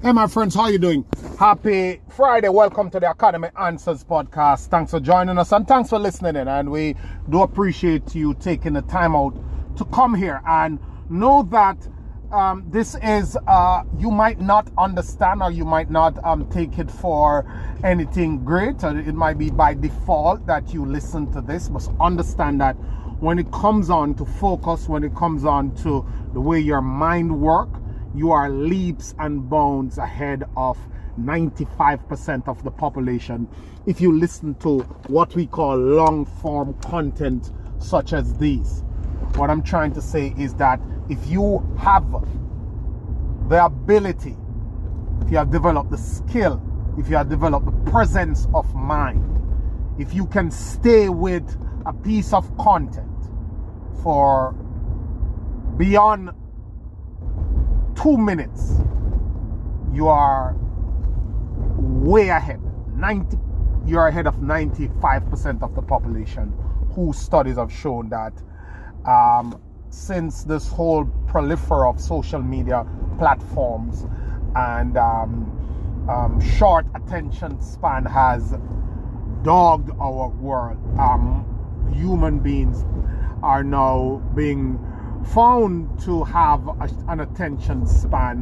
Hey my friends, how you doing? Happy Friday. Welcome to the Academy Answers podcast. Thanks for joining us and thanks for listening in. And we do appreciate you taking the time out to come here and know that this is, you might not understand or you might not take it for anything great. Or it might be by default that you listen to this, but understand that when it comes on to focus, when it comes on to the way your mind works, you are leaps and bounds ahead of 95% of the population if you listen to what we call long form content such as these. What I'm trying to say is that if you have the ability, if you have developed the skill, if you have developed the presence of mind, if you can stay with a piece of content for beyond 2 minutes, you are way ahead. You're ahead of 95% of the population, whose studies have shown that since this whole proliferation of social media platforms and short attention span has dogged our world, human beings are now being found to have an attention span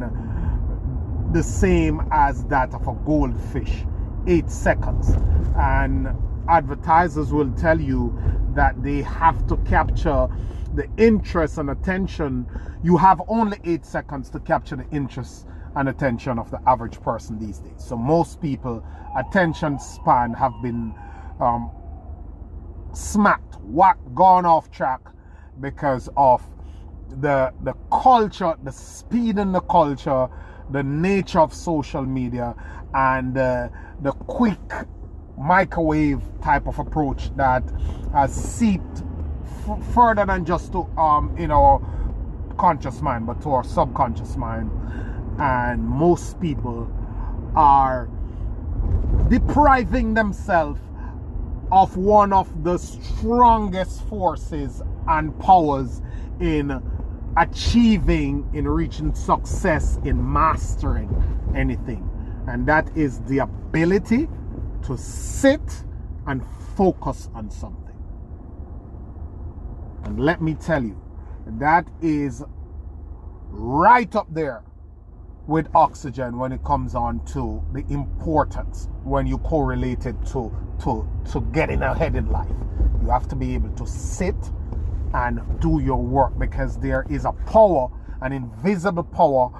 the same as that of a goldfish, 8 seconds. And advertisers will tell you that they have to capture the interest and attention. You have only 8 seconds to capture the interest and attention of the average person these days. So most people attention span have been smacked, whacked, gone off track because of the culture, the speed in the culture, the nature of social media, and the quick microwave type of approach that has seeped further than just to in our conscious mind, but to our subconscious mind. And most people are depriving themselves of one of the strongest forces and powers in achieving, in reaching success, in mastering anything, and that is the ability to sit and focus on something. And let me tell you, that is right up there with oxygen when it comes on to the importance when you correlate it to getting ahead in life. You have to be able to sit and do your work, because there is a power, an invisible power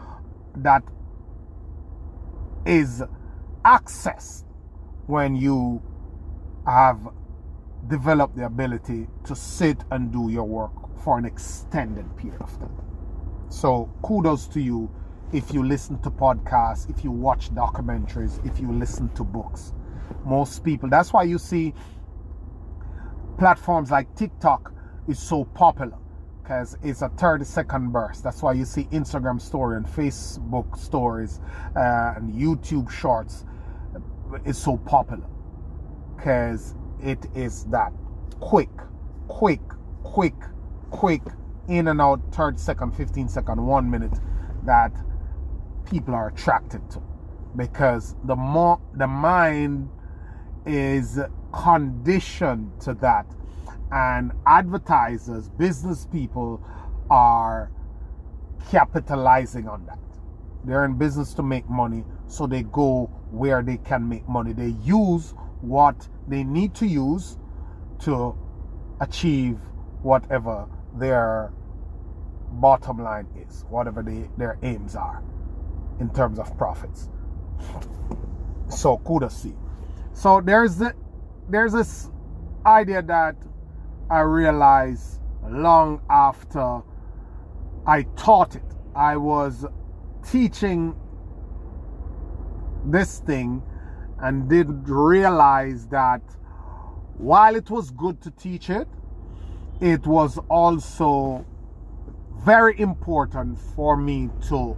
that is accessed when you have developed the ability to sit and do your work for an extended period of time. So kudos to you if you listen to podcasts, if you watch documentaries, if you listen to books. Most people, that's why you see platforms like TikTok is so popular, because it's a 30-second burst. That's why you see Instagram story and Facebook stories and YouTube shorts is so popular, because it is that quick, in and out, 30-second, 15-second, 1 minute that people are attracted to, because the mind is conditioned to that. And advertisers, business people are capitalizing on that. They're in business to make money, so they go where they can make money. They use what they need to use to achieve whatever their bottom line is, whatever their aims are in terms of profits. So kudos to you. So there's this idea that I realized long after I taught it. I was teaching this thing and did realize that while it was good to teach it, it was also very important for me to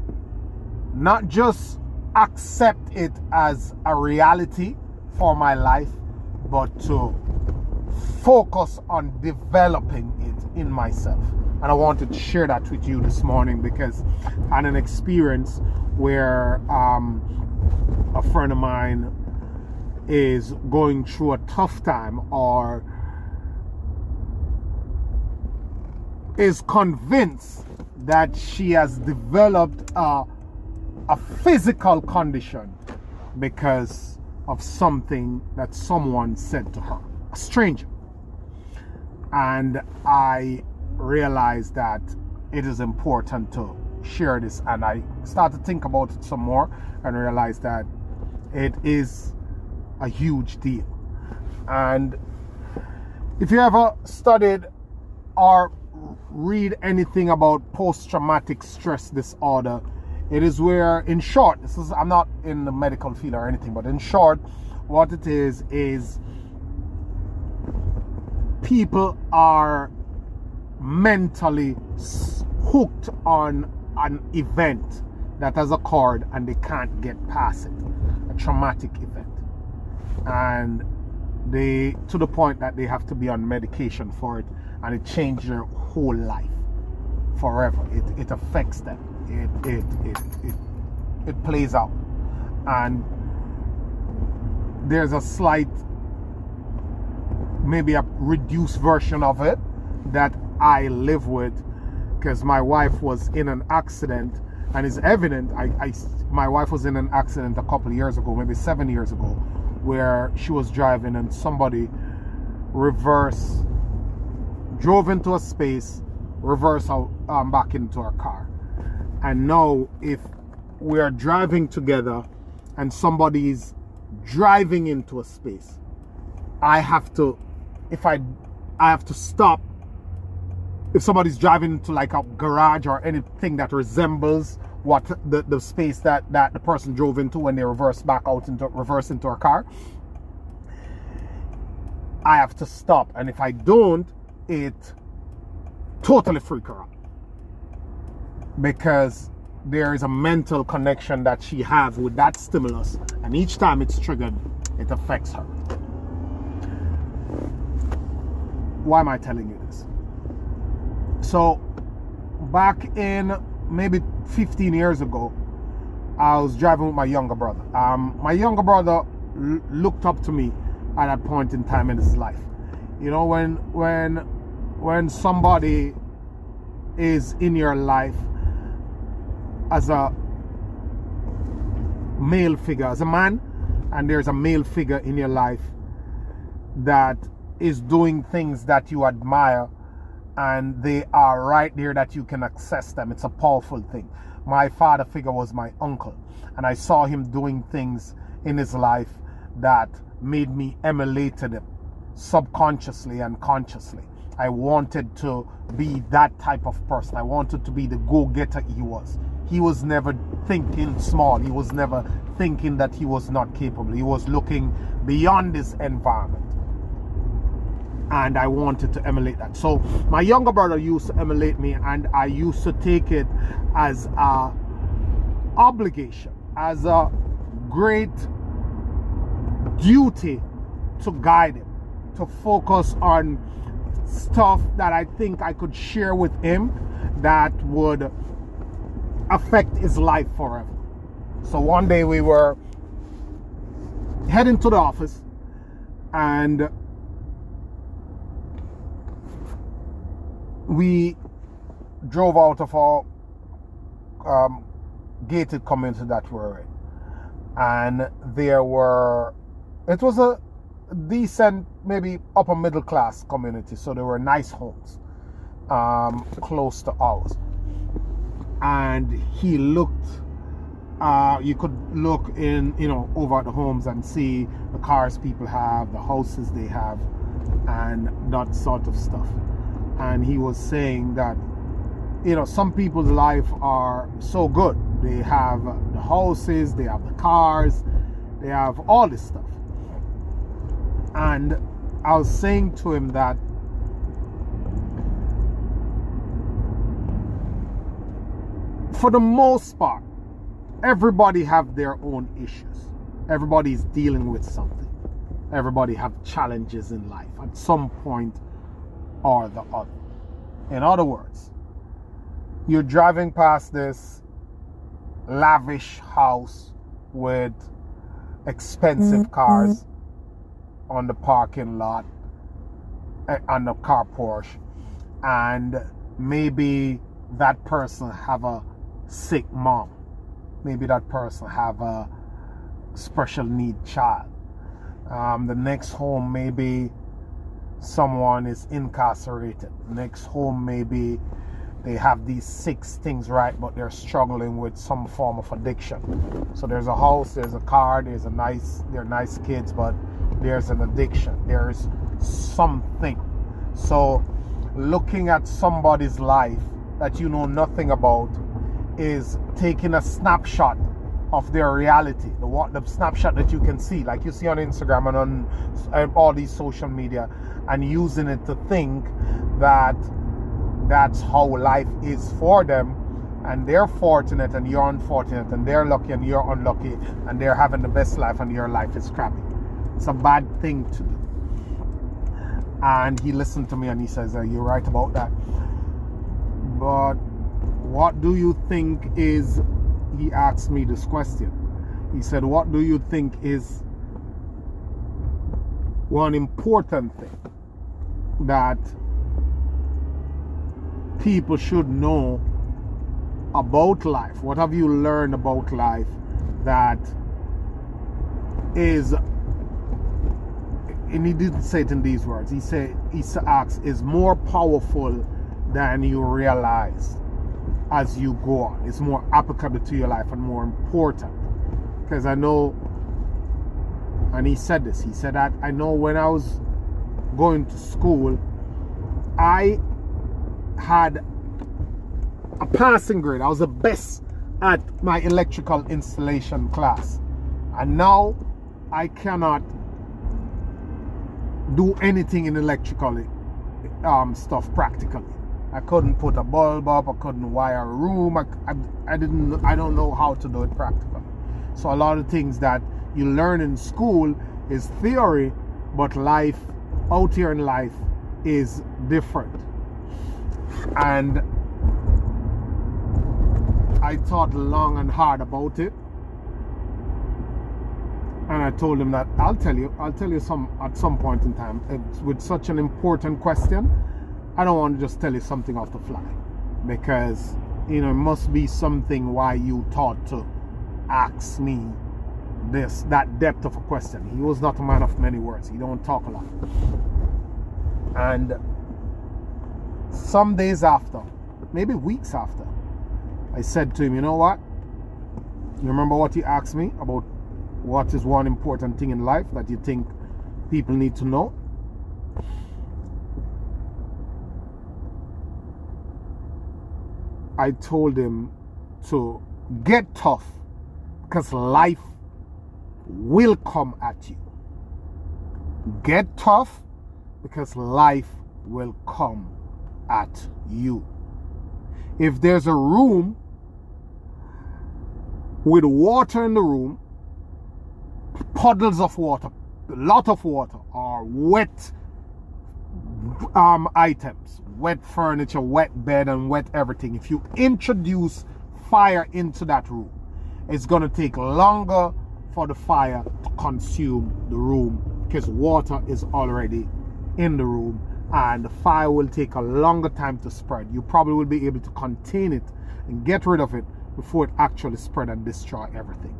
not just accept it as a reality for my life, but to focus on developing it in myself. And I wanted to share that with you this morning because I had an experience where a friend of mine is going through a tough time, or is convinced that she has developed a physical condition because of something that someone said to her, a stranger. And I realized that it is important to share this, and I started to think about it some more and realized that it is a huge deal. And if you ever studied or read anything about post-traumatic stress disorder, it is where, in short, I'm not in the medical field or anything, but in short, what it is people are mentally hooked on an event that has occurred and they can't get past it, a traumatic event, and they, to the point that they have to be on medication for it, and it changed their whole life forever. It affects them. It plays out, and there's a slight, maybe a reduced version of it that I live with, because my wife was in an accident, and it's evident. My wife was in an accident a couple of years ago, maybe 7 years ago, where she was driving and somebody drove into a space, reversed back into her car. And now, if we are driving together and somebody's driving into a space, I have to stop. If somebody's driving into like a garage or anything that resembles what the space that the person drove into when they reverse into her car, I have to stop. And if I don't, it totally freak her out, because there is a mental connection that she has with that stimulus, and each time it's triggered, it affects her. Why am I telling you this? So back in maybe 15 years ago, I was driving with my younger brother. My younger brother looked up to me at that point in time in his life. You know, when somebody is in your life as a male figure, as a man, and there's a male figure in your life that is doing things that you admire, and they are right there that you can access them, it's a powerful thing. My father figure was my uncle, and I saw him doing things in his life that made me emulated him subconsciously and consciously. I wanted to be that type of person. I wanted to be the go-getter he was. He was never thinking small. He was never thinking that he was not capable. He was looking beyond his environment. And I wanted to emulate that. So my younger brother used to emulate me, and I used to take it as a obligation, as a great duty to guide him, to focus on stuff that I think I could share with him that would affect his life forever. So one day we were heading to the office, and we drove out of our gated community that we're in, and it was a decent, maybe upper middle class community, so there were nice homes close to ours. And he looked, you could look in, over at the homes and see the cars people have, the houses they have, and that sort of stuff. And he was saying that, some people's life are so good. They have the houses, they have the cars, they have all this stuff. And I was saying to him that for the most part, everybody have their own issues. Everybody's dealing with something. Everybody have challenges in life at some point or the other. In other words, You're driving past this lavish house with expensive cars on the parking lot, on the car Porsche, and maybe that person have a sick mom. Maybe that person have a special need child. The next home, maybe someone is incarcerated. Next home, maybe they have these 6 things right, but they're struggling with some form of addiction. So there's a house, there's a car, they're nice kids, but there's an addiction. There's something. So looking at somebody's life that you know nothing about is taking a snapshot of their reality, the snapshot that you can see, like you see on Instagram and on all these social media, and using it to think that that's how life is for them, and they're fortunate and you're unfortunate, and they're lucky and you're unlucky, and they're having the best life and your life is crappy. It's a bad thing to do. And he listened to me and he says, you're right about that. But what do you think is, he asked me this question. He said, what do you think is one important thing that people should know about life? What have you learned about life that is, and he didn't say it in these words, he asks, is more powerful than you realize as you go on. It's more applicable to your life and more important. Because I know, and he said this, he said that I know when I was going to school, I had a passing grade. I was the best at my electrical installation class. And now I cannot do anything in electrical stuff practically. I couldn't put a bulb up, I couldn't wire a room, I don't know how to do it practically. So a lot of things that you learn in school is theory, but life out here in life is different. And I thought long and hard about it, and I told him that I'll tell you at some point in time. It's with such an important question, I don't want to just tell you something off the fly, because it must be something why you thought to ask me that depth of a question. He was not a man of many words. He don't talk a lot. And some days after, maybe weeks after, I said to him, you know what? You remember what you asked me about what is one important thing in life that you think people need to know? I told him to get tough, because life will come at you. Get tough, because life will come at you. If there's a room with water in the room, puddles of water, a lot of water, or wet items, wet furniture, wet bed, and wet everything, if you introduce fire into that room, it's going to take longer for the fire to consume the room, because water is already in the room, and the fire will take a longer time to spread. You probably will be able to contain it and get rid of it before it actually spread and destroy everything.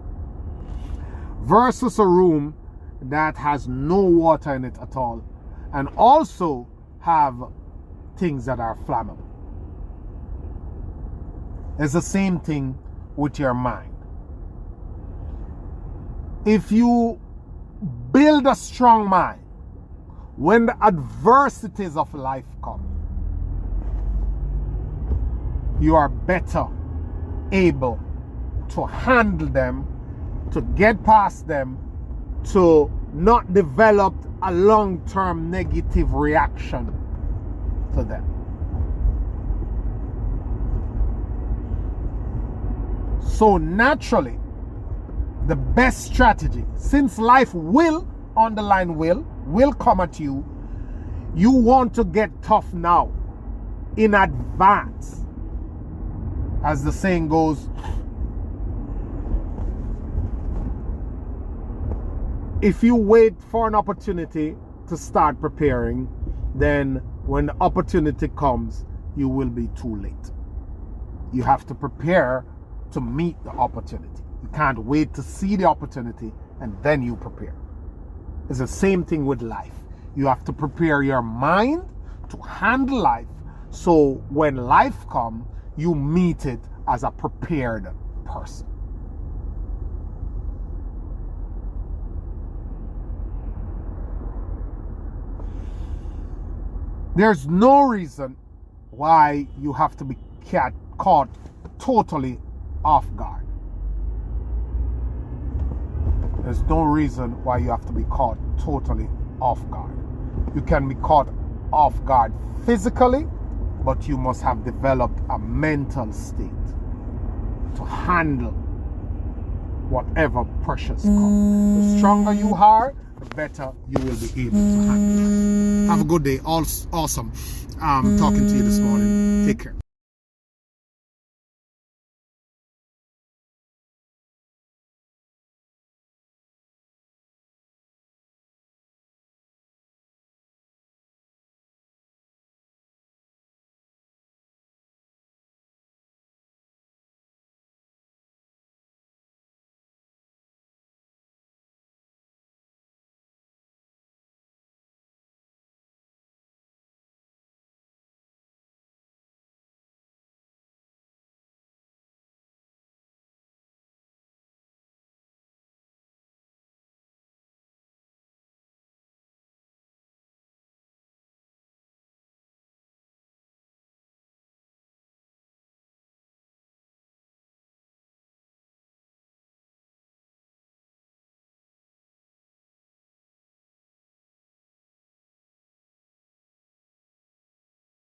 Versus a room that has no water in it at all, and also have things that are flammable. It's the same thing with your mind. If you build a strong mind, when the adversities of life come, you are better able to handle them, to get past them, to not develop a long-term negative reaction to them. So naturally, the best strategy, since life will come at you, you want to get tough now in advance. as the saying goes, if you wait for an opportunity to start preparing, then when the opportunity comes, you will be too late. You have to prepare to meet the opportunity. You can't wait to see the opportunity and then you prepare. It's the same thing with life. You have to prepare your mind to handle life, so when life comes, you meet it as a prepared person. There's no reason why you have to be caught totally off guard. There's no reason why you have to be caught totally off guard. You can be caught off guard physically, but you must have developed a mental state to handle whatever pressures come. The stronger you are, the better you will be able to handle it. Have a good day. Awesome. Talking to you this morning. Take care.